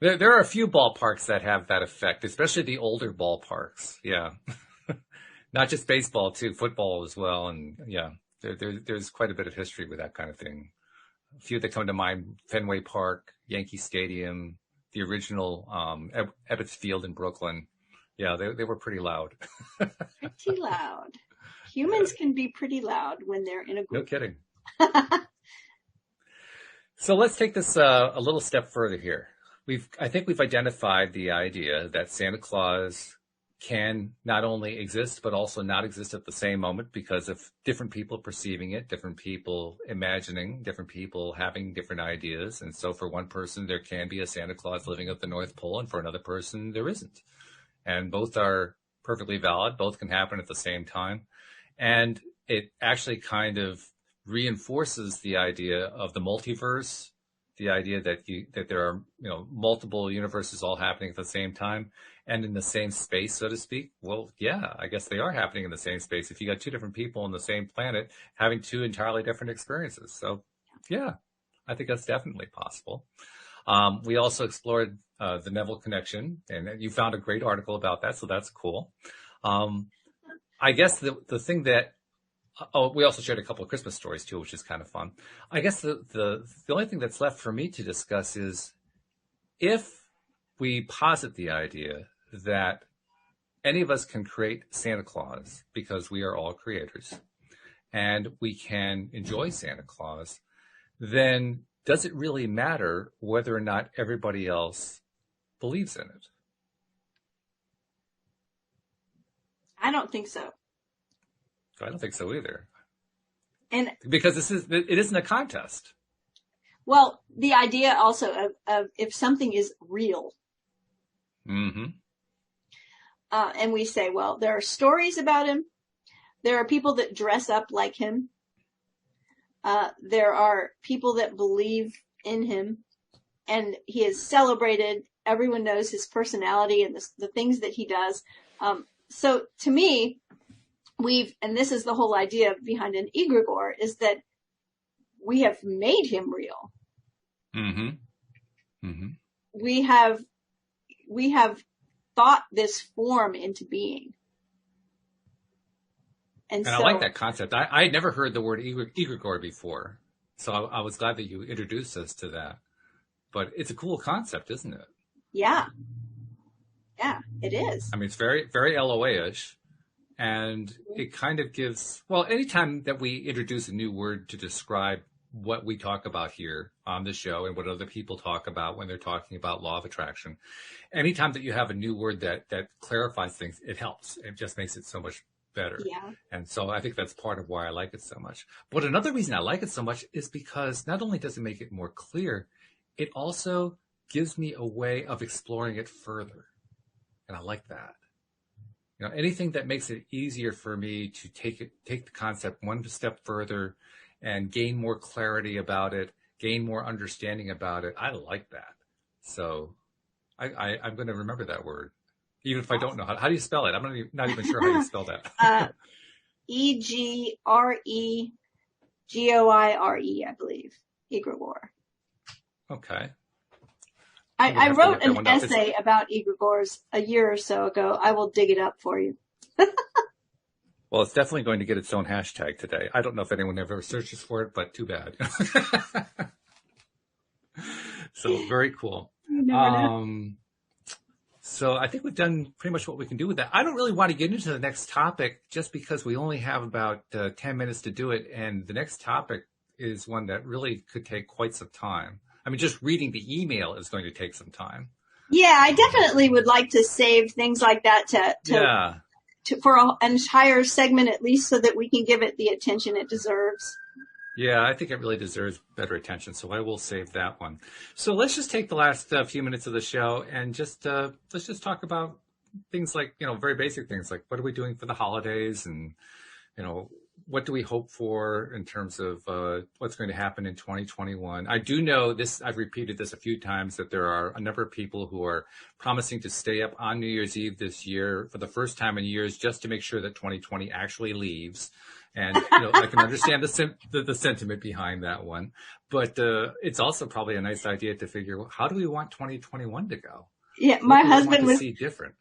There are a few ballparks that have that effect, especially the older ballparks. Yeah. Not just baseball too, football as well. And yeah, There's quite a bit of history with that kind of thing. A few that come to mind: Fenway Park, Yankee Stadium, the original Ebbets Field in Brooklyn. Yeah, they were pretty loud. Pretty loud. Humans can be pretty loud when they're in a No group. kidding. So let's take this a little step further here. I think we've identified the idea that Santa Claus can not only exist, but also not exist at the same moment because of different people perceiving it, different people imagining, different people having different ideas. And so for one person, there can be a Santa Claus living at the North Pole, and for another person, there isn't. And both are perfectly valid. Both can happen at the same time. And it actually kind of reinforces the idea of the multiverse, the idea that there are, multiple universes all happening at the same time and in the same space, so to speak. Well, yeah, I guess they are happening in the same space. If you got two different people on the same planet having two entirely different experiences. So yeah, I think that's definitely possible. We also explored the Neville connection, and you found a great article about that. So that's cool. I guess the thing that, we also shared a couple of Christmas stories too, which is kind of fun. I guess the only thing that's left for me to discuss is if we posit the idea that any of us can create Santa Claus because we are all creators and we can enjoy Santa Claus, then does it really matter whether or not everybody else believes in it? I don't think so. I don't think so either. And because it isn't a contest. Well, the idea also of if something is real. Mm-hmm. And we say, well, there are stories about him. There are people that dress up like him. There are people that believe in him, and he is celebrated. Everyone knows his personality and the things that he does. So to me, and this is the whole idea behind an egregore, is that we have made him real. Mm-hmm. Mm-hmm. We have thought this form into being. And so, I like that concept. I had never heard the word egregore before, so I was glad that you introduced us to that. But it's a cool concept, isn't it? Yeah. Yeah, it is. I mean, it's very, very LOA-ish. And it kind of gives, well, anytime that we introduce a new word to describe what we talk about here on the show and what other people talk about when they're talking about law of attraction, anytime that you have a new word that clarifies things, it helps. It just makes it so much better. Yeah. And so I think that's part of why I like it so much. But another reason I like it so much is because not only does it make it more clear, it also gives me a way of exploring it further. And I like that. Anything that makes it easier for me to take the concept one step further and gain more clarity about it, gain more understanding about it. I like that. So I'm going to remember that word, even if I don't know how do you spell it? I'm not even sure how you spell that. Egregoire, I believe. Egregore. Okay. I wrote an essay about egregores a year or so ago. I will dig it up for you. Well, it's definitely going to get its own hashtag today. I don't know if anyone ever searches for it, but too bad. So very cool. You never know. So I think we've done pretty much what we can do with that. I don't really want to get into the next topic just because we only have about 10 minutes to do it. And the next topic is one that really could take quite some time. I mean, just reading the email is going to take some time. Yeah, I definitely would like to save things like that for an entire segment at least, so that we can give it the attention it deserves. Yeah, I think it really deserves better attention, so I will save that one. So let's just take the last few minutes of the show and let's just talk about things like, very basic things like what are we doing for the holidays, and what do we hope for in terms of what's going to happen in 2021? I do know this, I've repeated this a few times, that there are a number of people who are promising to stay up on New Year's Eve this year for the first time in years just to make sure that 2020 actually leaves. And I can understand the sentiment behind that one. But it's also probably a nice idea to figure, how do we want 2021 to go? Yeah, my husband was different.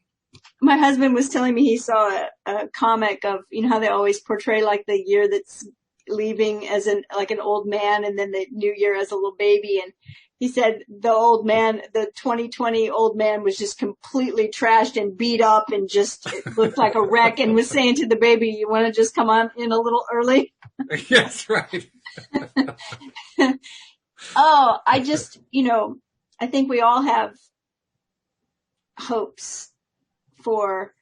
My husband was telling me he saw a comic of, how they always portray like the year that's leaving as an old man, and then the new year as a little baby. And he said the 2020 old man was just completely trashed and beat up and just looked like a wreck, and was saying to the baby, "You want to just come on in a little early?" Yes, right. Oh, I think we all have hopes for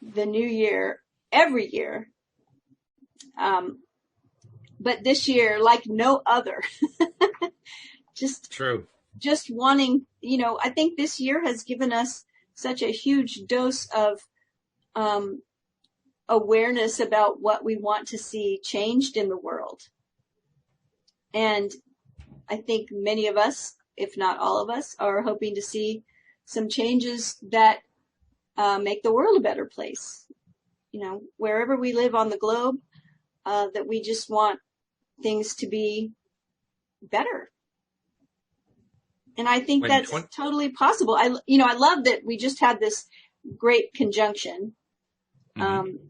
the new year every year. But this year, like no other, True. just wanting, I think this year has given us such a huge dose of, awareness about what we want to see changed in the world. And I think many of us, if not all of us, are hoping to see some changes that make the world a better place. Wherever we live on the globe, that we just want things to be better. And I think that's totally possible. I love that we just had this great conjunction,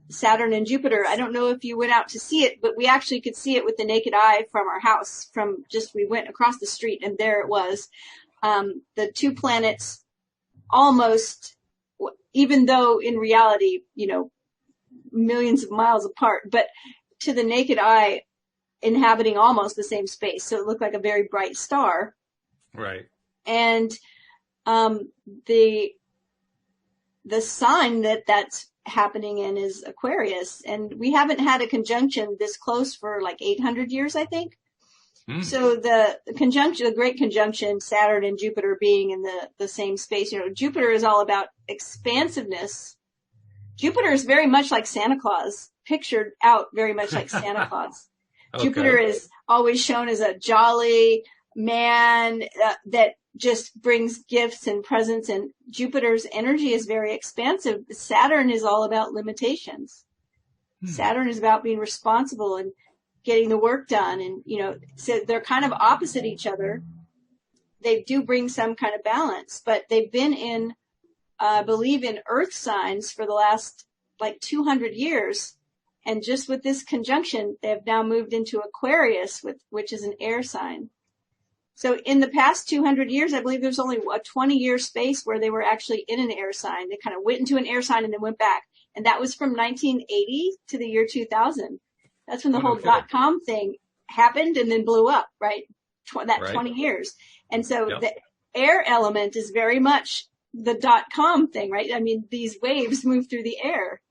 Saturn and Jupiter. I don't know if you went out to see it, but we actually could see it with the naked eye from our house. We went across the street, and there it was. The two planets almost, even though in reality, millions of miles apart, but to the naked eye, inhabiting almost the same space. So it looked like a very bright star. Right. And the sign that's happening in is Aquarius. And we haven't had a conjunction this close for like 800 years, I think. So the great conjunction, Saturn and Jupiter being in the same space, Jupiter is all about expansiveness. Jupiter is very much like Santa Claus, pictured out very much like Santa Claus. Okay. Jupiter is always shown as a jolly man that just brings gifts and presents, and Jupiter's energy is very expansive. Saturn is all about limitations. Saturn is about being responsible and getting the work done. And, so they're kind of opposite each other. They do bring some kind of balance, but they've been in, I believe, in earth signs for the last 200 years. And just with this conjunction, they have now moved into Aquarius, which is an air sign. So in the past 200 years, I believe there's only a 20-year space where they were actually in an air sign. They kind of went into an air sign and then went back. And that was from 1980 to the year 2000. That's when the whole .com thing happened and then blew up, right? 20 years. And so the air element is very much the .com thing, right? I mean, these waves move through the air,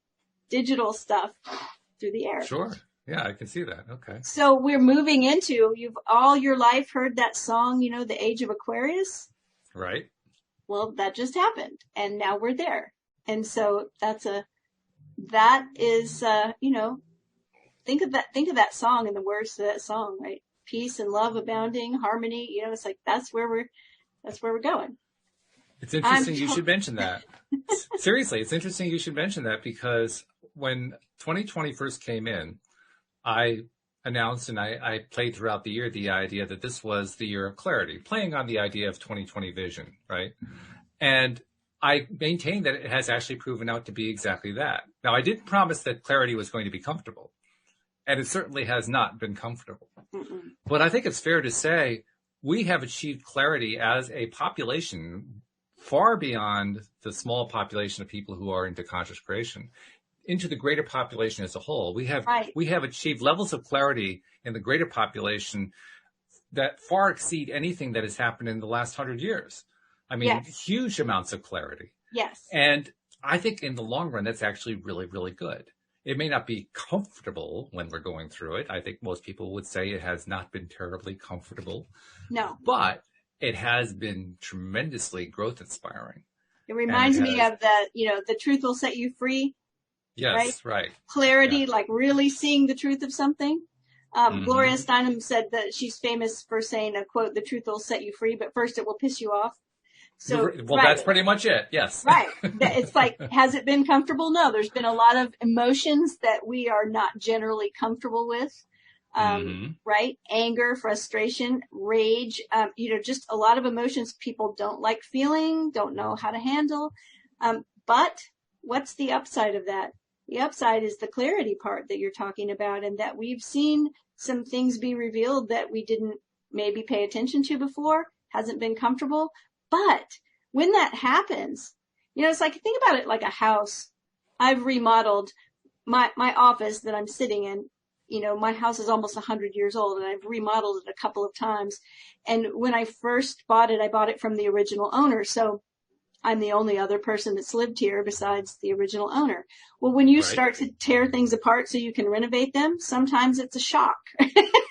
digital stuff through the air. Sure. Yeah, I can see that. Okay. So we're moving into, you've all your life heard that song, The Age of Aquarius? Right. Well, that just happened, and now we're there. And so that is, think of that song and the words to that song, right? Peace and love abounding, harmony, it's like, that's where we're going. It's interesting you should mention that. Seriously, it's interesting you should mention that, because when 2020 first came in, I announced and I played throughout the year the idea that this was the year of clarity, playing on the idea of 2020 vision, right? And I maintain that it has actually proven out to be exactly that. Now, I didn't promise that clarity was going to be comfortable, and it certainly has not been comfortable. Mm-mm. But I think it's fair to say we have achieved clarity as a population far beyond the small population of people who are into conscious creation, into the greater population as a whole. We have achieved levels of clarity in the greater population that far exceed anything that has happened in the last 100 years. I mean, huge amounts of clarity. Yes. And I think in the long run, that's actually really, really good. It may not be comfortable when we're going through it. I think most people would say it has not been terribly comfortable. No. But it has been tremendously growth inspiring. It reminds me of the truth will set you free. Yes, right. Clarity, like really seeing the truth of something. Gloria Steinem said that she's famous for saying a quote, "The truth will set you free, but first it will piss you off." So, that's pretty much it. Yes. Right. It's like, has it been comfortable? No, there's been a lot of emotions that we are not generally comfortable with. Right? Anger, frustration, rage, just a lot of emotions people don't like feeling, don't know how to handle. But what's the upside of that? The upside is the clarity part that you're talking about, and that we've seen some things be revealed that we didn't maybe pay attention to before, hasn't been comfortable. But when that happens, it's like, think about it like a house. I've remodeled my office that I'm sitting in. My house is almost 100 years old, and I've remodeled it a couple of times. And when I first bought it, I bought it from the original owner. So I'm the only other person that's lived here besides the original owner. Well, when you start to tear things apart so you can renovate them, sometimes it's a shock.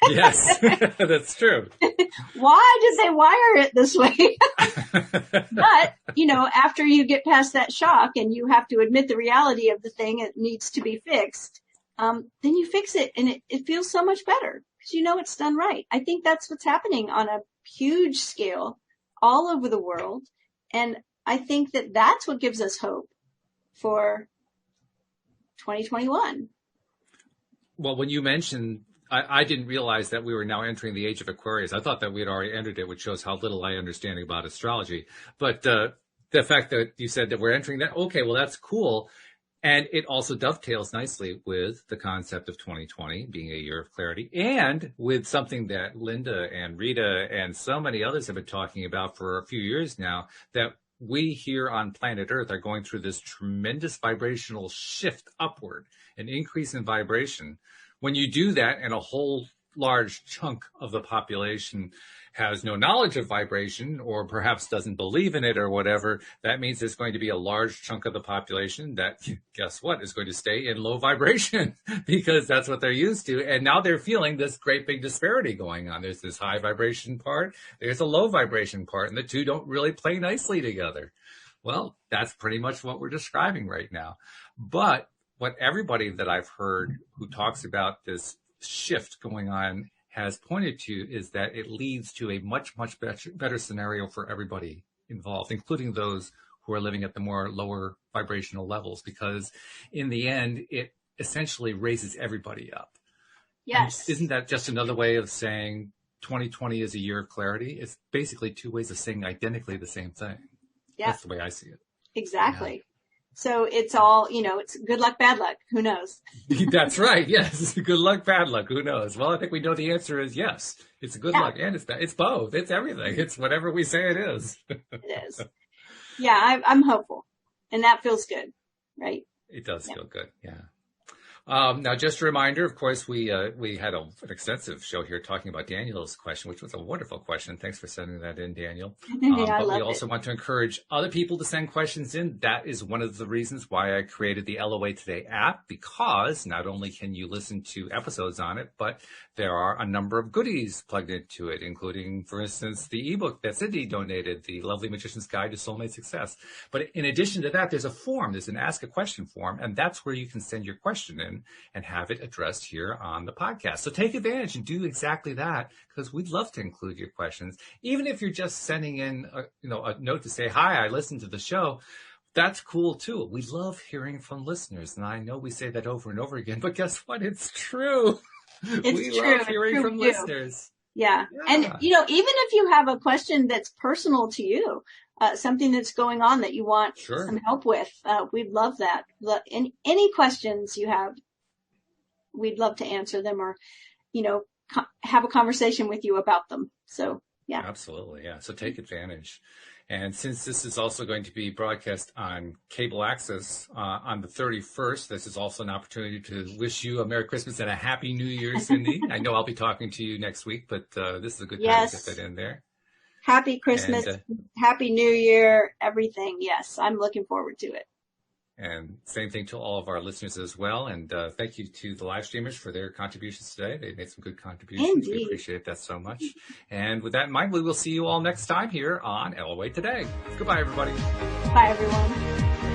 Yes, that's true. Why did they wire it this way? But, after you get past that shock and you have to admit the reality of the thing, it needs to be fixed. Then you fix it, and it feels so much better because it's done right. I think that's what's happening on a huge scale all over the world. And I think that that's what gives us hope for 2021. Well, when you mentioned, I didn't realize that we were now entering the age of Aquarius. I thought that we had already entered it, which shows how little I understand about astrology. But the fact that you said that we're entering that, okay, well, that's cool. And it also dovetails nicely with the concept of 2020 being a year of clarity, and with something that Linda and Rita and so many others have been talking about for a few years now, that we here on planet Earth are going through this tremendous vibrational shift upward, an increase in vibration. When you do that, and a whole large chunk of the population has no knowledge of vibration, or perhaps doesn't believe in it or whatever, that means there's going to be a large chunk of the population that, guess what, is going to stay in low vibration because that's what they're used to. And now they're feeling this great big disparity going on. There's this high vibration part, there's a low vibration part, and the two don't really play nicely together. Well, that's pretty much what we're describing right now. But what everybody that I've heard who talks about this shift going on has pointed to is that it leads to a much, much better scenario for everybody involved, including those who are living at the more lower vibrational levels, because in the end, it essentially raises everybody up. Yes. And isn't that just another way of saying 2020 is a year of clarity? It's basically two ways of saying identically the same thing. Yeah. That's the way I see it. Exactly. Yeah. So it's all, it's good luck, bad luck. Who knows? That's right. Yes. Good luck, bad luck. Who knows? Well, I think we know the answer is yes. It's good luck and it's bad. It's both. It's everything. It's whatever we say it is. It is. Yeah, I'm hopeful. And that feels good, right? It does feel good. Yeah. Now, just a reminder, of course, we had an extensive show here talking about Daniel's question, which was a wonderful question. Thanks for sending that in, Daniel. Yeah, but we also want to encourage other people to send questions in. That is one of the reasons why I created the LOA Today app, because not only can you listen to episodes on it, but there are a number of goodies plugged into it, including, for instance, the ebook that Cindy donated, The Lovely Magician's Guide to Soulmate Success. But in addition to that, there's a form. There's an Ask a Question form, and that's where you can send your question in and have it addressed here on the podcast. So take advantage and do exactly that, because we'd love to include your questions. Even if you're just sending in a note to say, hi, I listened to the show, that's cool too. We love hearing from listeners. And I know we say that over and over again, but guess what? It's true. It's we true. love hearing from listeners. Yeah. And, even if you have a question that's personal to you, something that's going on that you want some help with, we'd love that. Any questions you have, we'd love to answer them or, have a conversation with you about them. So, yeah. Absolutely. Yeah. So take advantage. And since this is also going to be broadcast on cable access on the 31st, this is also an opportunity to wish you a Merry Christmas and a Happy New Year, Cindy. I know I'll be talking to you next week, but this is a good time to get that in there. Happy Christmas, Happy New Year, everything. Yes, I'm looking forward to it. And same thing to all of our listeners as well. And thank you to the live streamers for their contributions today. They made some good contributions. Indeed. We appreciate that so much. And with that in mind, we will see you all next time here on LOA Today. Goodbye, everybody. Bye, everyone.